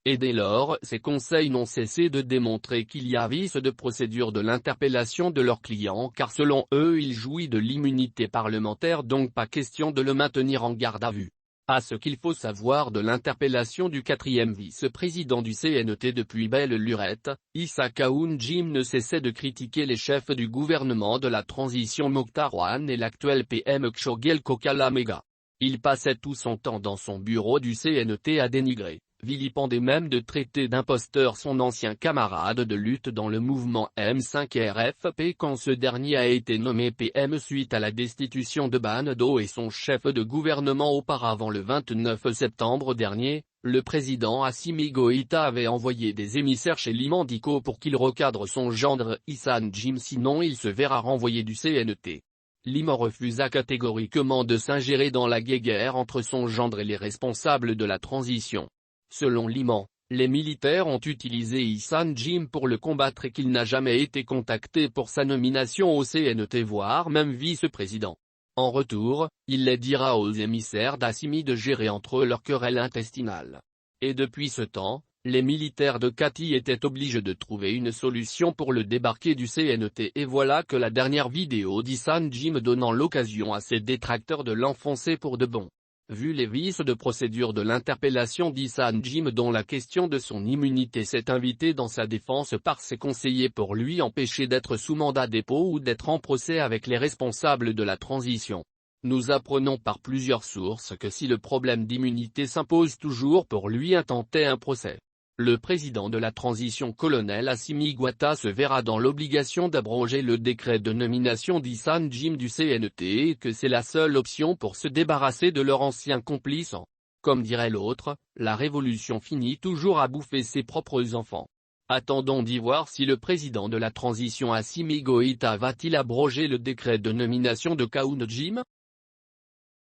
Et dès lors ces conseils n'ont cessé de démontrer qu'il y a vice de procédure de l'interpellation de leurs clients car selon eux il jouit de l'immunité parlementaire donc pas question de le maintenir en garde à vue. À ce qu'il faut savoir de l'interpellation du quatrième vice-président du CNT depuis belle lurette, Issa Khaoun Jim ne cessait de critiquer les chefs du gouvernement de la transition Mokhtar Ouane et l'actuel PM Kshogel Kokalamega. Il passait tout son temps dans son bureau du CNT à dénigrer, vilipender même de traiter d'imposteur son ancien camarade de lutte dans le mouvement M5RFP quand ce dernier a été nommé PM suite à la destitution de Ban Do et son chef de gouvernement auparavant le 29 septembre dernier. Le président Assimi Goïta avait envoyé des émissaires chez Liman Dicko pour qu'il recadre son gendre Hassan Djim sinon il se verra renvoyer du CNT. Liman refusa catégoriquement de s'ingérer dans la guéguerre entre son gendre et les responsables de la transition. Selon Liman, les militaires ont utilisé Hassan Djim pour le combattre et qu'il n'a jamais été contacté pour sa nomination au CNT voire même vice-président. En retour, il les dira aux émissaires d'Assimi de gérer entre eux leur querelle intestinale. Et depuis ce temps, les militaires de Kati étaient obligés de trouver une solution pour le débarquer du CNT et voilà que la dernière vidéo d'Hassan Djim donnant l'occasion à ses détracteurs de l'enfoncer pour de bon. Vu les vices de procédure de l'interpellation d'Hassan Djim dont la question de son immunité s'est invitée dans sa défense par ses conseillers pour lui empêcher d'être sous mandat dépôt ou d'être en procès avec les responsables de la transition. Nous apprenons par plusieurs sources que si le problème d'immunité s'impose toujours pour lui intenter un procès, le président de la transition colonel Assimi Goïta se verra dans l'obligation d'abroger le décret de nomination d'Hassan Djim du CNT et que c'est la seule option pour se débarrasser de leur ancien complice. Comme dirait l'autre, la révolution finit toujours à bouffer ses propres enfants. Attendons d'y voir si le président de la transition Assimi Goïta va-t-il abroger le décret de nomination de Khaoun Djim.